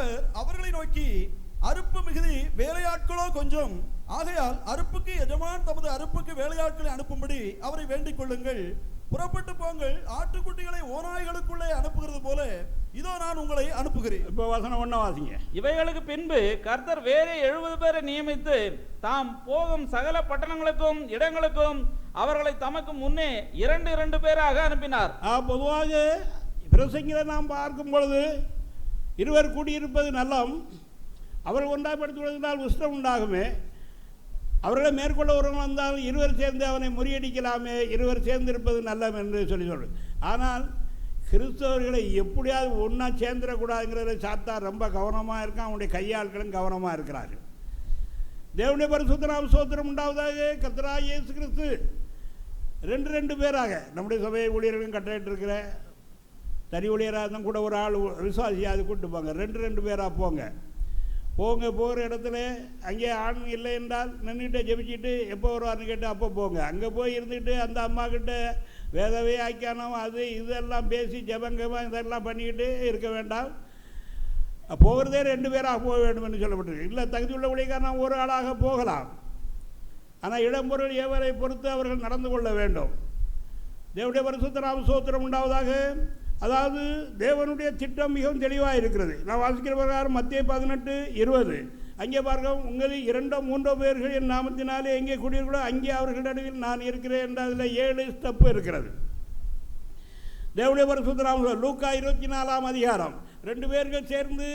அவர் அவர்களை நோக்கி, அறுப்பு மிகுதி, வேலையாட்களோ கொஞ்சம். ஆகையால் அறுப்புக்கு எஜமான் தமது அறுப்புக்கு வேலையாட்களை அனுப்பும்படி அவரை வேண்டிக் கொள்ளுங்கள். புறப்பட்டு போங்கள். ஆட்டுக்குட்டிகளை ஓநாய்களுக்குள்ளே அனுப்புகிறது போல இதோ நான் உங்களை அனுப்புகிறேன். இப்போ வசனம் ஒண்ண வாசிங்க. இவைகளுக்கு பின்பு கர்த்தர் வேற 70 பேரை நியமித்து தாம் போகும் சகல பட்டணங்களுக்கும் இடங்களுக்கும் அவர்களை தமக்கு முன்னே 2 பேராக அனுப்பினார். பொதுவாக பிரசங்கில நாம் பார்க்கும் பொழுது இருவர் கூடியிருப்பது நல்லம், அவர்கள் ஒன்றாப்படுத்துவதனால் உஷ்டம் உண்டாகுமே, அவர்களை மேற்கொள்ள ஒருவன் வந்தால் இருவர் சேர்ந்து அவனை முறியடிக்கலாமே, இருவர் சேர்ந்திருப்பது நல்லம் என்று சொல்லி சொல்றது. ஆனால் கிறிஸ்தவர்களை எப்படியாவது ஒன்றா சேர்ந்துடக்கூடாதுங்கிறத சாத்தான் ரொம்ப கவனமாக இருக்கான். அவனுடைய கையாட்களும் கவனமாக இருக்கிறார்கள். தேவனுடைய பரிசுத்த நாம ஸ்தோத்திரம் உண்டாவதாக. கர்த்தராகிய இயேசு கிறிஸ்து 2 பேராக நம்முடைய சபை ஊழியர்களும் கட்டளையிட்டிருக்கிற தனி ஊழியராக இருந்தால் கூட ஒரு ஆள் விசுவாசியாக கூப்பிட்டு போங்க. 2 பேராக போகிற இடத்துல அங்கே ஆண் இல்லை என்றால் நின்றுட்டு ஜெபிச்சுட்டு எப்போ வருவார்னு கேட்டு அப்போ போங்க. அங்கே போய் இருந்துட்டு அந்த அம்மா கிட்ட வேதவே ஆக்கியானம் அது இதெல்லாம் பேசி ஜபங்கமாக இதெல்லாம் பண்ணிக்கிட்டு இருக்க வேண்டாம். போகிறதே 2 பேராக போக வேண்டும் என்று சொல்லப்பட்டிருக்கு. இல்லை தகுதியுள்ள ஊழியக்காரன் ஒரு ஆளாக போகலாம், ஆனால் இடம்பொருள் ஏவரை பொறுத்து அவர்கள் நடந்து கொள்ள வேண்டும். தேவனுடைய பரிசுத்த நாம ஸ்தோத்திரம் உண்டாவதாக. அதாவது தேவனுடைய திட்டம் மிகவும் தெளிவாக இருக்கிறது. நான் வாசிக்கிற பிரகாரம் மத்தேயு 18:20 அங்கே பார்க்க, உங்களில் 2-3 பேர்கள் என் நாமத்தினாலே எங்கே கூடியிருக்கிறோ அங்கே அவர்கள் நடுவில் நான் இருக்கிறேன் என்று அதில் 7 ஸ்டெப்பு இருக்கிறது. தேவனுடைய பரிசுத்த நாம லூக்கா 24ஆம் அதிகாரம் 2 பேர்கள் சேர்ந்து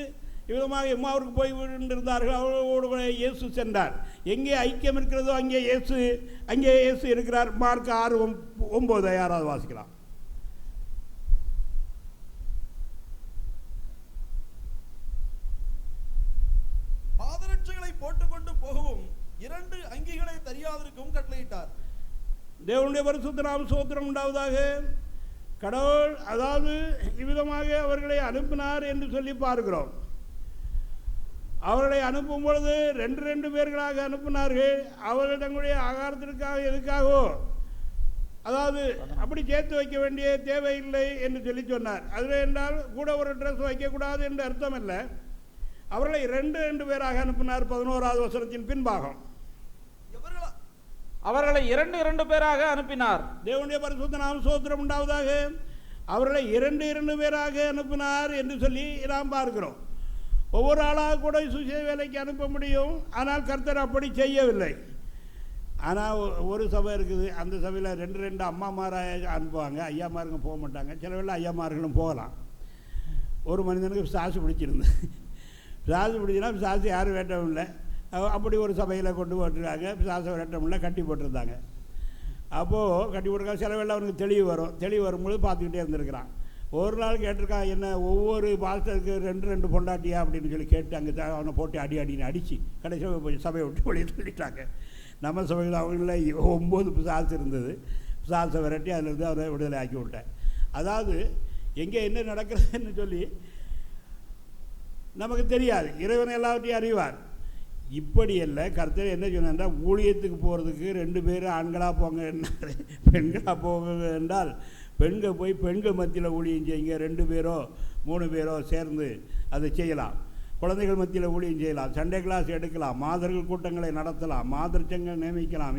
இவ்விதமாக எம்மாவுக்கு போய் இருந்தார்கள். அவர்களோடு கூட இயேசு சென்றார். எங்கே ஐக்கியம் இருக்கிறதோ அங்கே இயேசு இருக்கிறார். மார்க் 6:9 யாராவது வாசிக்கலாம். பாதரட்சைகளை போட்டுக்கொண்டு போகவும் 2 அங்கிகளை தெரியாதிருக்கவும் கட்டளையிட்டார். தேவனுடைய பரிசுத்த நாம ஸ்தோத்திரம் உண்டாவதாக. கடவுள் அதாவது இவ்விதமாக அவர்களை அனுப்பினார் என்று சொல்லி பார்க்கிறோம். அவர்களை அனுப்பும் பொழுது 2 பேர்களாக அனுப்பினார்கள். அவர்கள் தங்களுடைய ஆகாரத்திற்காக எதுக்காகவோ அதாவது அப்படி சேர்த்து வைக்க வேண்டிய தேவையில்லை என்று சொல்லி சொன்னார். அதில் என்றால் கூட ஒரு ட்ரெஸ் வைக்கக்கூடாது என்று அர்த்தம் இல்லை. அவர்களை 2 பேராக அனுப்பினார். 11வது வசனத்தின் பின்பாகம் அவர்களை 2 பேராக அனுப்பினார். தேவனுடைய பரிசுத்த நாம ஸ்தோத்திரம் உண்டாவதாக. அவர்களை 2 பேராக அனுப்பினார் என்று சொல்லி நாம் பார்க்கிறோம். ஒவ்வொரு ஆளாக கூட சுவிசேஷ வேலைக்கு அனுப்ப முடியும், ஆனால் கர்த்தர் அப்படி செய்யவில்லை. ஆனால் ஒரு சபை இருக்குது, அந்த சபையில் 2 அம்மாமாராக அனுப்புவாங்க, ஐயாமாருங்க போக மாட்டாங்க. சில வேளை ஐயாமார்களும் போகலாம். ஒரு மனிதனுக்கு சாசு பிடிச்சுன்னா பிசாசு யாரும் வேட்டவும் இல்லை. அப்படி ஒரு சபையில் கொண்டு போட்டுருக்காங்க. பிசாசை வேட்டம் இல்லை, கட்டி போட்டிருந்தாங்க. அப்போது கட்டி போட்டிருக்காங்க. சில வேளை அவனுக்கு தெளிவு வரும்போது பார்த்துக்கிட்டே இருந்திருக்கிறான். ஒரு நாள் கேட்டிருக்கான், என்ன ஒவ்வொரு பாஸ்டருக்கு 2 பொண்டாட்டியா அப்படின்னு சொல்லி கேட்டு அங்கே அவனை போட்டு அடின்னு அடித்து கடைசியில் சபையை விட்டு வெளியே தள்ளிட்டாங்க. நம்ம சபையில் அவங்கள 9 பிசாசு இருந்தது. பிசாசை விரட்டி அதிலிருந்து அவரை விடுதலை ஆக்கி விட்டேன். அதாவது எங்கே என்ன நடக்கிறதுன்னு சொல்லி நமக்கு தெரியாது, இறைவன் எல்லாவற்றையும் அறிவார். இப்படி இல்லை. கர்த்தர் என்ன சொன்னார், ஊழியத்துக்கு போகிறதுக்கு 2 பேர் ஆண்களாக போங்க, பெண்களாக போங்க என்றால் பெண்கள் போய் பெண்கள் மத்தியில் ஊழியம் செய்யுங்க. 2 பேரோ 3 பேரோ சேர்ந்து அதை செய்யலாம். குழந்தைகள் மத்தியில் ஊழியம் செய்யலாம், சண்டே கிளாஸ் எடுக்கலாம், மாதர்கள் கூட்டங்களை நடத்தலாம், மாதர்ச்சங்கள் நியமிக்கலாம்.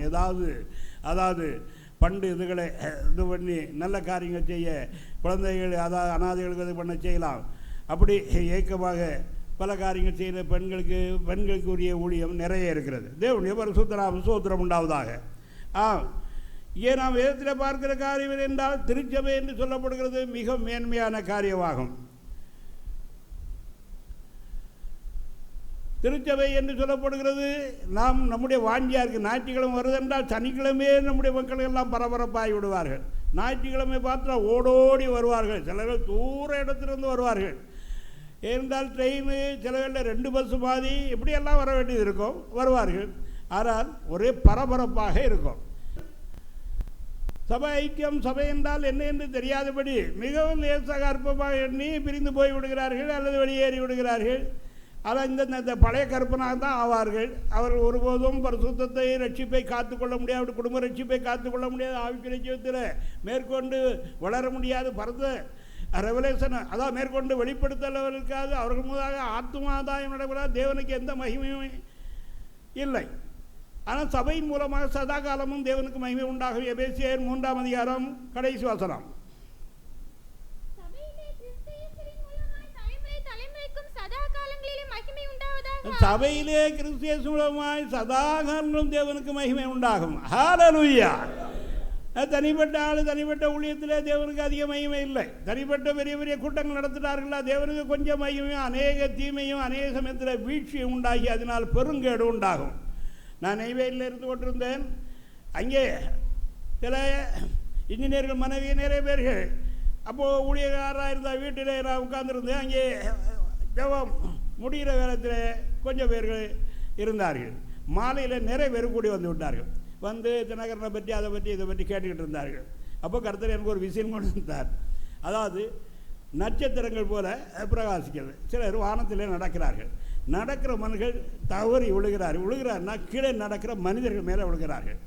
அதாவது பண்டு இதுகளை இது பண்ணி நல்ல காரியங்கள் செய்ய குழந்தைகள் அதாவது அனாதைகளுக்கு இது பண்ண செய்யலாம். அப்படி ஏக்கமாக பல காரியங்கள் செய்கிற பெண்களுக்கு உரிய ஊழியம் நிறைய இருக்கிறது. தேவனுடைய பரிசுத்த நாம ஸ்தோத்திரம் உண்டாவதாக. இங்கே நாம் வேதத்தில் பார்க்கிற காரியம் என்றால் திருச்சபை என்று சொல்லப்படுகிறது மிக மேன்மையான காரியமாகும். திருச்சபை என்று சொல்லப்படுகிறது நம்முடைய வாஞ்சியாக இருக்குது. ஞாயிற்றுக்கிழமை வருதென்றால் சனிக்கிழமையே நம்முடைய மக்கள் எல்லாம் பரபரப்பாகி விடுவார்கள். ஞாயிற்றுக்கிழமை பார்த்தா ஓடோடி வருவார்கள். சிலர்கள் தூர இடத்திலிருந்து வருவார்கள். ஏனென்றால் ட்ரெயின் சில வேளை 2 பஸ் பாதி எப்படியெல்லாம் வர வேண்டியது இருக்கும், வருவார்கள். ஆனால் ஒரே பரபரப்பாக இருக்கும். சபை ஐக்கியம், சபை என்றால் என்ன என்று தெரியாதபடி மிகவும் லேசாக அற்பமாக எண்ணி பிரிந்து போய் விடுகிறார்கள் அல்லது வெளியேறி விடுகிறார்கள். ஆனால் இந்த பழைய கற்பனாக தான் ஆவார்கள். அவர்கள் ஒருபோதும் பரிசுத்தத்தை ரட்சிப்பை காத்துக்கொள்ள முடியாது, குடும்ப ரட்சிப்பை காத்துக்கொள்ள முடியாது, ஆவிக்குரிய ஜீவத்தில் மேற்கொண்டு வளர முடியாது, ரெவலேஷன் அதான் மேற்கொண்டு வெளிப்படுத்தலவர்களுக்காக அவர்கள் முதலாக ஆத்மாதாயம் நடைபெறாது, தேவனுக்கு எந்த மகிமையும் இல்லை. ஆனால் சபையின் மூலமாக சதா காலமும் தேவனுக்கு மகிமை உண்டாகும். எபேசியர் 3ஆம் அதிகாரம் கடைசி வசனம். சபையிலே கிறிஸ்து மூலமாய் சதா காலமும் தேவனுக்கு மகிமை உண்டாகும். ஹல்லேலூயா. தனிப்பட்ட ஆள் தனிப்பட்ட ஊழியத்திலே தேவனுக்கு அதிக மகிமை இல்லை. தனிப்பட்ட பெரிய பெரிய கூட்டங்கள் நடத்துகிறார்களா, தேவனுக்கு கொஞ்சம் மகிமையும் அநேக தீமையும் அநேக சமயத்தில் வீழ்ச்சியும் உண்டாகி அதனால் பெருங்கேடு உண்டாகும். நான் நெய்வேலியில் இருந்து கொண்டிருந்தேன். அங்கே சில இன்ஜினியர்கள் மனைவி நிறைய பேர்கள் அப்போது ஊழியக்காரராக இருந்தால் வீட்டில் நான் உட்கார்ந்துருந்தேன். அங்கே ஜெபம் முடிகிற வேளத்தில் கொஞ்சம் பேர்கள் இருந்தார்கள். மாலையில் நிறைய பேர் கூடி வந்து விட்டார்கள். வந்து தினகரனை பற்றி அதை பற்றி இதை பற்றி கேட்டுக்கிட்டு இருந்தார்கள். அப்போ கர்த்தர் எனக்கு ஒரு விஷயம் கொண்டு வந்தார். அதாவது நட்சத்திரங்கள் போல பிரகாசிக்கிறது. சிலர் வானத்திலே நடக்கிறார்கள். நடக்கிற மனிதர்கள் தவறி விழுகிறார்னா கீழே நடக்கிற மனிதர்கள் மேலே விழுகிறார்கள்.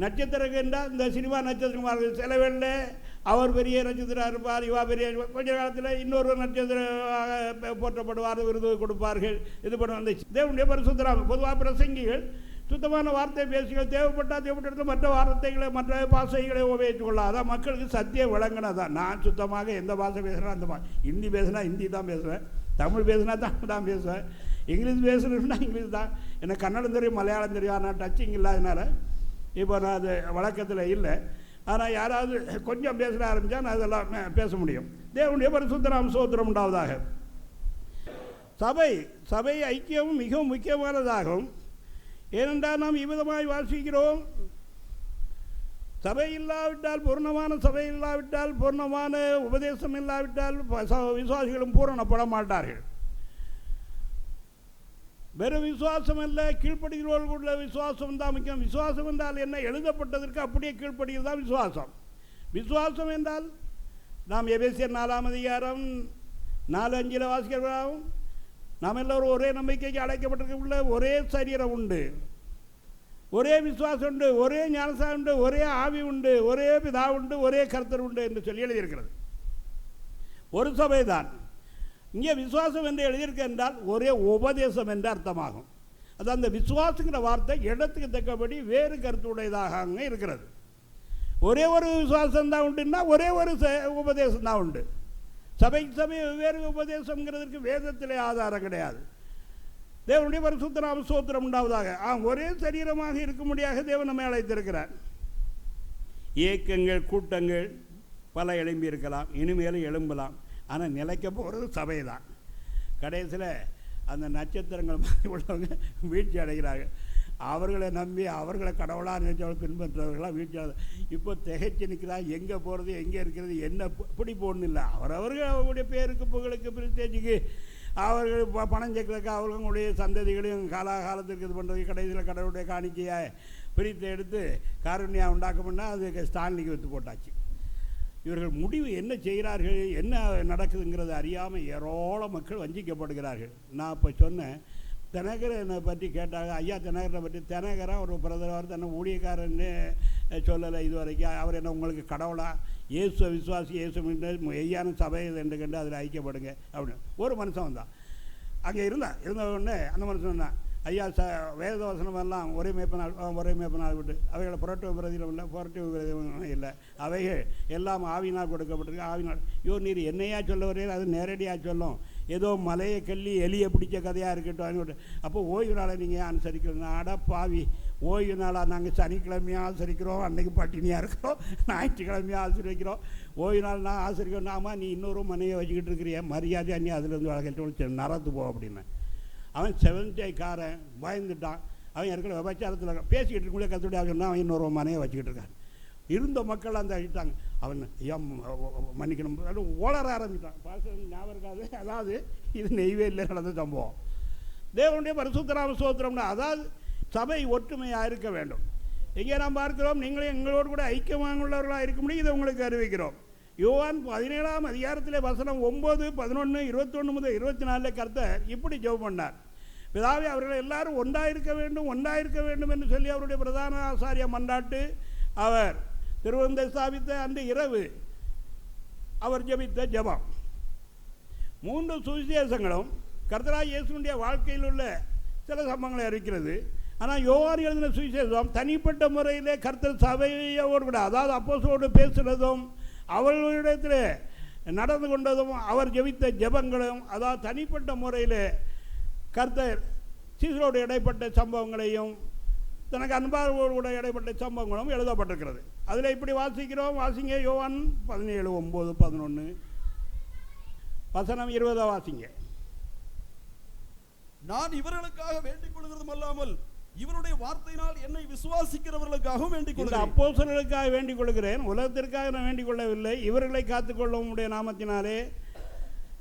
நட்சத்திரங்கள் என்றால் இந்த சினிமா நட்சத்திரங்கள் சில வேளையில் அவர் பெரிய நட்சத்திரம் இருப்பார், இவா பெரிய, கொஞ்ச காலத்தில் இன்னொரு நட்சத்திரம் போற்றப்படுவார், விருது கொடுப்பார்கள். இது பண்ணுவாங்க. தேவனுடைய பரிசுத்தராக பொதுவாக பிரசங்கிகள் சுத்தமான வார்த்தை பேசுகள், தேவைப்பட்ட மற்ற வார்த்தைகளை மற்ற பாஷைகளை உபயோகித்துக் கொள்ளலாம். அதான் மக்களுக்கு சத்தியம் விளங்கினதான். நான் சுத்தமாக எந்த பாஷை பேசுகிறேன் அந்த ஹிந்தி பேசுனா ஹிந்தி தான் பேசுவேன், தமிழ் பேசுனா தமிழ் தான் பேசுவேன், இங்கிலீஷ் பேசுகிறேன்னா இங்கிலீஷ் தான். எனக்கு கன்னடம் தெரியும், மலையாளம் தெரியும். ஆனால் டச்சிங் இல்லாதனால இப்போ நான் அது வழக்கத்தில் இல்லை. ஆனால் யாராவது கொஞ்சம் பேச ஆரம்பித்தா நான் அதெல்லாம் பேச முடியும். தேவனுடைய பரிசுத்த நாம ஸ்தோத்திரம் உண்டாவதாக. சபை ஐக்கியமும் மிகவும் முக்கியமானதாகும். ஏனென்றால் நாம் இவ்விதமாய் வாசிக்கிறோம். சபை இல்லாவிட்டால், பூர்ணமான சபை இல்லாவிட்டால், பூர்ணமான உபதேசம் இல்லாவிட்டால் விசுவாசிகளும் பூரணப்பட மாட்டார்கள். வெறும் விசுவாசம் அல்ல, கீழ்ப்படுகிறவர்களுடைய விசுவாசம் தான் முக்கியம். விசுவாசம் என்றால் என்ன? எழுதப்பட்டதற்கு அப்படியே கீழ்ப்படுகிறது தான் விசுவாசம். விசுவாசம் என்றால் நாம் எபேசியர் 4ஆம் அதிகாரம் 4:5 வாசிக்கிறோம். நாம் எல்லோரும் ஒரே நம்பிக்கைக்கு அழைக்கப்பட்டிருக்க, ஒரே சரீரம் உண்டு, ஒரே விசுவாசம் உண்டு, ஒரே ஞானசாரம் உண்டு, ஒரே ஆவி உண்டு, ஒரே பிதா உண்டு, ஒரே கர்த்தர் உண்டு என்று சொல்லி எழுதியிருக்கிறது. ஒரு சபை தான். இங்கே விசுவாசம் என்று எழுதியிருக்க என்றால் ஒரே உபதேசம் என்று அர்த்தமாகும். அது அந்த விசுவாசங்கிற வார்த்தை இடத்துக்கு தக்கபடி வேறு கருத்துடையதாக இருக்கிறது. ஒரே ஒரு விசுவாசம் தான் உண்டுன்னா ஒரே ஒரு உபதேசம் தான் உண்டு. சபை வேறு உபதேசங்கிறதுக்கு வேதத்திலே ஆதாரம் கிடையாது. தேவனுடைய பரிசுத்த நாம ஸ்தோத்திரம் உண்டாவதாக. ஒரே சரீரமாக இருக்கும்படியாக தேவன் நம்மை அழைத்திருக்கிறார். இயக்கங்கள் கூட்டங்கள் பல எழும்பி இருக்கலாம், இனிமேலும் எழும்பலாம். ஆனால் நிலைக்க போகிறது சபை தான். கடைசியில் அந்த நட்சத்திரங்கள் மாதிரி உள்ளவங்க வீழ்ச்சி அடைகிறார்கள். அவர்களை நம்பி அவர்களை கடவுளாக நினைச்சவர்கள் பின்பற்றவர்களாக வீழ்ச்சி இப்போ திகைச்சு நிற்கிறாங்க. எங்கே போகிறது, எங்கே இருக்கிறது, என்ன பிடிப்பு ஒன்றும் இல்லை. அவரவர்கள் அவர்களுடைய பேருக்கு புகழுக்கு பிரத்யேகிக்கு அவர்கள் பணம் சேர்க்கிறதுக்கு அவர்களுடைய சந்ததிகளையும் காலகாலத்திற்கு இது பண்ணுறது. கடைசியில் கடவுளுடைய காணிக்கையை பிரித்து எடுத்து காரணியாக உண்டாக்கணும்னா அதுக்கு ஸ்டாலினிக்கு விற்று போட்டாச்சு. இவர்கள் முடிவு என்ன செய்கிறார்கள், என்ன நடக்குதுங்கிறது அறியாமல் ஏராள மக்கள் வஞ்சிக்கப்படுகிறார்கள். நான் இப்போ சொன்னேன், தினகரனை பற்றி கேட்டாங்க. ஐயா தினகரனை பற்றி, தினகரன் ஒரு பிரதமர் தன்னை ஊழியக்காரன்னு சொல்லலை இது வரைக்கும். அவர் என்ன உங்களுக்கு கடவுளா? இயேசு விசுவாசி, இயேசு மெய்யான சபை என்று கண்டு அதில் ஐக்கியப்படுங்க அப்படின்னு ஒரு மனுஷன் வந்தான். அங்கே இருந்த உடனே அந்த மனுஷன் தான், ஐயா வேத வசனமெல்லாம் ஒரே மேய்ப்பனால் விட்டு அவைகளை புரட்டு பிரதிலும் இல்லை, புரட்டு பிரதிலும் இல்லை, அவைகள் எல்லாம் ஆவினால் கொடுக்கப்பட்டிருக்கு. ஆவினால் நீர் என்னையா சொல்ல வரீங்க? அது நேரடியாக சொல்லும். ஏதோ மலையை கல்லி எலியை பிடிச்ச கதையாக இருக்கட்டும். அப்போ ஓய்வு நாளை நீங்கள் அனுசரிக்கிறோம். அடப்பாவி, ஓய்வு நாளாக நாங்கள் சனிக்கிழமையாக ஆசரிக்கிறோம், அன்றைக்கு பட்டினியாக இருக்கிறோம், ஞாயிற்றுக்கிழமையாக ஆசரிக்கிறோம். ஓய்வு நாள் நான் ஆசரிக்கிறோம். ஆமாம், நீ இன்னொரு மனையை வச்சுக்கிட்டு இருக்கிறிய, மரியாதையாக நீ அதுலேருந்து வளர்க்கிட்டு நரத்து போ அப்படின்னு. அவன் செவன்டைக்காரன் பயந்துட்டான். அவன் இருக்கிற விபச்சாரத்தில் பேசிக்கிட்டு இருக்குள்ளே கற்றுடைய சொன்னால் அவன் இன்னொரு மனையை வச்சுக்கிட்டு இருக்கான். இருந்த மக்கள் அந்த அழித்தாங்க. அவன் மன்னிக்கணும் ஓளர ஆரம்பித்தான். பாசம் ஞாபகம் இருக்காது. அதாவது இது நெய்வேலியில் நடந்த சம்பவம். தேவனுடைய பரிசுத்த நாம ஸ்தோத்திரம்னா, அதாவது சபை ஒற்றுமையாக இருக்க வேண்டும். எங்கே நாம் பார்க்கிறோம், நீங்களே எங்களோடு கூட ஐக்கியமாக உள்ளவர்களாக இருக்க முடியும். இதை உங்களுக்கு அறிவிக்கிறோம். யோவான் 17ஆம் அதிகாரத்திலே வசனம் 9, 11, 21 முதல் 24 கர்த்தர் இப்படி ஜெபம் பண்ணார். பிதாவே, அவர்கள் எல்லாரும் ஒன்றாயிருக்க வேண்டும் என்று சொல்லி அவருடைய பிரதான ஆசாரிய மன்றாட்டு அவர் திருவந்தை ஸ்தாபித்த அன்று இரவு அவர் ஜெபித்த ஜெபம். 3 சுவிசேஷங்களும் கர்த்தராகிய இயேசுவினுடைய வாழ்க்கையில் உள்ள சில சம்பவங்களை அறிக்கிறது. ஆனால் யோவான் எழுதின சுவிசேஷம் தனிப்பட்ட முறையிலே கர்த்தர் சபையோடு கூட, அதாவது அப்போஸ்தலரோடு பேசுகிறதும் அவர்களிடத்தில் நடந்து கொண்டதும் அவர் ஜெபித்த ஜெபங்களும், அதாவது தனிப்பட்ட முறையில் கர்த்தர் சீசரோடு இடைப்பட்ட சம்பவங்களையும் தனக்கு அன்பாரோடு கூட இடைப்பட்ட சம்பவங்களும் எழுதப்பட்டிருக்கிறது. அதில் இப்படி வாசிக்கிறோம். வாசிங்க யோவான் 17, 9, 11 வசனம் 20 வாசிங்க. நான் இவர்களுக்காக வேண்டிக் கொள்கிறதும் அல்லாமல் இவருடைய வார்த்தையினால் என்னை விசுவாசிக்கிறவர்களுக்காகவும் வேண்டிக் கொள்கிறேன். அப்போஸ்தலர்களுக்காக வேண்டிக் கொள்கிறேன், உலகத்திற்காக நான் வேண்டிக் கொள்ளவில்லை. இவர்களை காத்துக்கொள்ளும் உம்முடைய நாமத்தினாலே,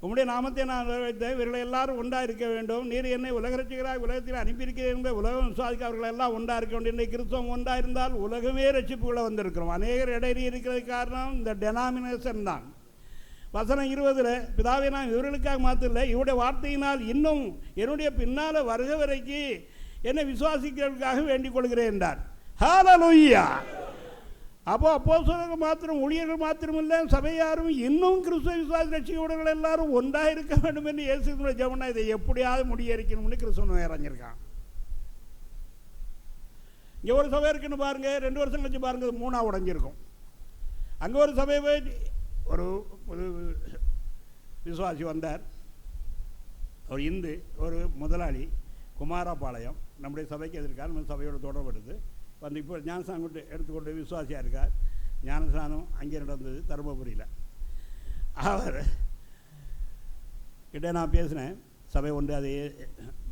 உம்முடைய நாமத்தை நான் வைத்த இவர்களை எல்லாரும் ஒன்றா இருக்க வேண்டும். நீர் என்னை உலக ரட்சிகராக உலகத்தில் அனுப்பியிருக்கிறேன் என்பதை உலகம் விசுவாசிக்க அவர்கள் எல்லாம் ஒன்றா இருக்க வேண்டும். இன்றைக்கு கிறிஸ்தவம் ஒன்றா இருந்தால் உலகமே ரட்சிப்புகளை வந்திருக்கிறோம். அநேகர் இடையே இருக்கிறது காரணம் இந்த டெனாமினேஷன் தான். வசனம் 20 பிதாவை நான் இவர்களுக்காக மாத்திரல, இவருடைய வார்த்தையினால் இன்னும் என்னுடைய பின்னால் வருக வரைக்கும் என்னை விசுவாசிக்கிறதுக்காக வேண்டிக் கொள்கிறேன் என்றார். ஹல்லேலூயா. அப்போ அப்போஸ்தலர்கள் மாத்திரம், ஊழியர்கள் மாத்திரம் இல்லை, சபையாரும் இன்னும் கிறிஸ்துவ விசுவாசி ரட்சிக்கப்படுகள் எல்லாரும் ஒன்றாக இருக்க வேண்டும் என்று இயேசுவினுடைய ஜெபம்னா இதை எப்படியாவது முடியறிக்கணும்னு கிறிஸ்துவன் இறங்கியிருக்கான். இங்கே ஒரு சபை இருக்குன்னு பாருங்க, 2 வருஷம் கழிச்சு பாருங்க 3ஆ உடைஞ்சிருக்கும். அங்கே ஒரு சபை போய் ஒரு விசுவாசி வந்தார். ஒரு இந்து, ஒரு முதலாளி, குமாரபாளையம், நம்முடைய சபைக்கு எதிர்க்கார், நம்ம சபையோட தொடர்படுது வந்து இப்போ ஞானஸ்தானம் கொண்டு எடுத்துக்கொண்டு விசுவாசியாக இருக்கார். ஞானஸ்தானம் அங்கே நடந்தது தருமபுரியில். அவர் கிட்டே நான் பேசினேன், சபை ஒன்று அதை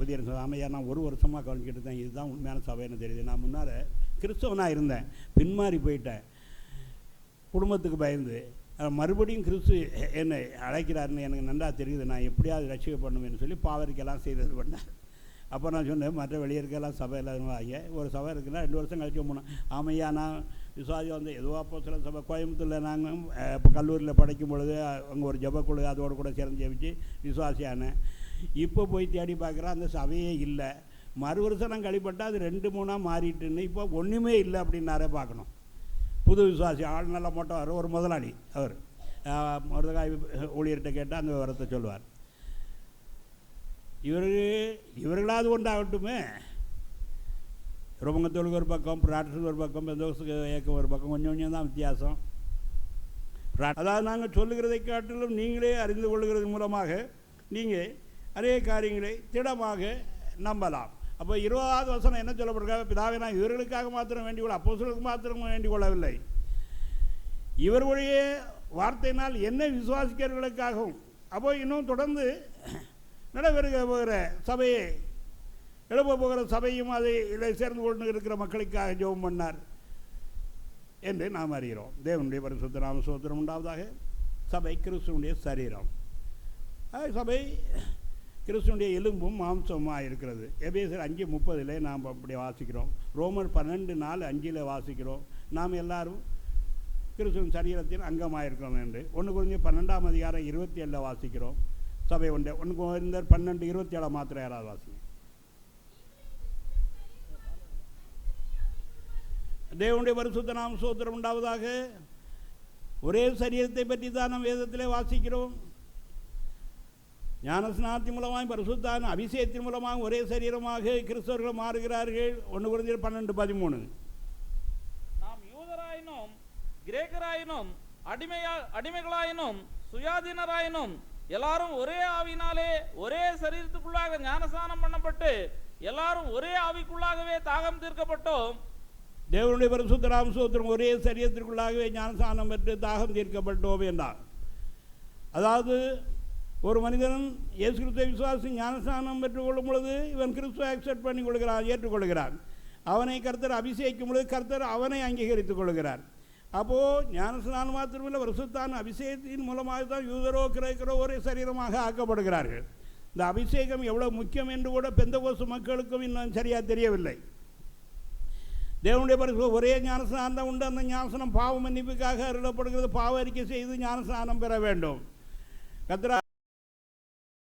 புதிய ஆமையா நான் 1 வருஷமாக கவனிக்கிட்டு இருந்தேன், இதுதான் உண்மையான சபைன்னு தெரியுது. நான் முன்னால் கிறிஸ்தவனாக இருந்தேன், பின்மாறி போயிட்டேன், குடும்பத்துக்கு பயந்து. மறுபடியும் கிறிஸ்து என்னை அழைக்கிறாருன்னு எனக்கு நன்றா தெரியுது, நான் எப்படியாவது ரட்சிக்க பண்ணுவேன்னு சொல்லி பாவரிக்கெல்லாம் செய்தது பண்ணேன். அப்போ நான் சொன்னேன், மற்ற வெளியிருக்கெல்லாம் சபை இல்லாத வாங்க, ஒரு சபை இருக்குன்னா 2 வருஷம் கழிச்சு போனோம். ஆமையா நான் விசுவாசி வந்து ஏதோ அப்போ சில சபை கோயம்புத்தூரில் நாங்கள் இப்போ கல்லூரியில் படிக்கும் பொழுது அங்கே ஒரு ஜபக்குழு அதோடு கூட சேர்ந்து ஜெபிச்சு விசுவாசியானேன். இப்போ போய் தேடி பார்க்குறேன், அந்த சபையே இல்லை. மறு வருஷம் நான் கழிப்பட்டால் அது 2-3ஆக மாறிட்டுன்னு இப்போ ஒன்றுமே இல்லை அப்படின்னாரே பார்க்கணும். புது விசுவாசி ஆள் நல்லா மோட்டார், ஒரு முதலாளி, அவர் மருதகாய் ஊழியர்கிட்ட கேட்டால் அந்த விவரத்தை சொல்லுவார். இவர்களாவது ஒன்றாகட்டுமே. ரோமங்கத்தோளுக்கு ஒரு பக்கம், பிராட்டஸுக்கு ஒரு பக்கம், பெந்தோஸ்துக்கு ஏக்கம் ஒரு பக்கம், கொஞ்சம் கொஞ்சம் தான் வித்தியாசம். அதாவது நாங்கள் சொல்லுகிறதை காட்டிலும் நீங்களே அறிந்து கொள்ளுகிறது மூலமாக நீங்கள் அநேக காரியங்களை திடமாக நம்பலாம். அப்போ 20வது வசனம் என்ன சொல்லப்படுறாங்க? பிதாவை நான் இவர்களுக்காக மாத்திரம் வேண்டிக் கொள்ள, அப்போஸ்தலருக்கு மாத்திரம் வேண்டிக் கொள்ளவில்லை, இவர்களுடைய வார்த்தையினால் என்னை விசுவாசிக்கிறவர்களுக்காகவும். அப்போ இன்னும் தொடர்ந்து நடைபெறுக போகிற சபையை, எழுப்ப போகிற சபையும் அதை இதில் சேர்ந்து கொண்டு இருக்கிற மக்களுக்காக ஜெபம் பண்ணார் என்று நாம் அறிகிறோம். தேவனுடைய பரிசுத்த நாம ஸ்தோத்திரம் உண்டாவதாக. சபை கிறிஸ்துவனுடைய சரீரம். சபை கிறிஸ்துவனுடைய எலும்பும் மாம்சமாக இருக்கிறது. எபேசியர் 5:30 நாம் அப்படி வாசிக்கிறோம். ரோமர் 12:4-5 வாசிக்கிறோம். நாம் எல்லாரும் கிறிஸ்துவின் சரீரத்தின் அங்கமாக இருக்கிறோம் என்று. 1 கொரிந்தியர் 12:27 வாசிக்கிறோம். சபை ஒன்று. 1 கொரிந்தியர் 12:27 மாத்திரம் யாராவது வாசிங்க. தேவனுடைய பரிசுத்த நாம ஸ்தோத்திரம் உண்டாவதாக. ஒரே சரீரத்தை பற்றி தான் நாம் வேதத்திலே வாசிக்கிறோம். ஞானஸ்நானத்தின் மூலமாக, பரிசுத்தான அபிஷேகத்தின் மூலமாக ஒரே சரீரமாக கிறிஸ்தவர்கள் மாறுகிறார்கள். 1 கொரிந்தியர் 12:13. நாம் யூதராயினும் கிரேக்கராயினும் அடிமைகளாயினும் சுயாதீனராயினும் எல்லாரும் ஒரே ஆவினாலே ஒரே சரீரத்துக்குள்ளாக ஞானஸ்நானம் பண்ணப்பட்டு எல்லாரும் ஒரே ஆவிக்குள்ளாகவே தாகம் தீர்க்கப்பட்டோம். தேவனுடைய பரிசுத்த நாம ஸ்தோத்திரம். ஒரே சரீரத்திற்குள்ளாகவே ஞானஸ்நானம் பெற்று தாகம் தீர்க்கப்பட்டோம் என்றார். அதாவது ஒரு மனிதன் இயேசு கிறிஸ்துவை விசுவாசி ஞானஸ்நானம் பெற்றுக்கொள்ளும் பொழுது இவன் கிறிஸ்துவை அக்செப்ட் பண்ணி கொள்கிறான், ஏற்றுக்கொள்கிறான். அவனை கர்த்தர் அபிஷேகிக்கும் பொழுது கர்த்தர் அவனை அங்கீகரித்துக் கொள்கிறார். அப்போது ஞானஸ்நானம் மாத்திரமில்லை, பரிசுத்தான அபிஷேகத்தின் மூலமாக தான் யூதரோ கிரேக்கரோ ஒரே சரீரமாக ஆக்கப்படுகிறார்கள். இந்த அபிஷேகம் எவ்வளோ முக்கியம் என்று கூட பெந்தகோஸ்து மக்களுக்கும் இன்னும் சரியாக தெரியவில்லை. தேவனுடைய பரிசு ஒரே ஞானஸ்நானம் உண்டு. அந்த ஞானஸ்நானம் பாவ மன்னிப்புக்காக அருளப்படுகிறது. பாவ அறிக்கை செய்து ஞானஸ்நானம் பெற வேண்டும். கர்த்தர்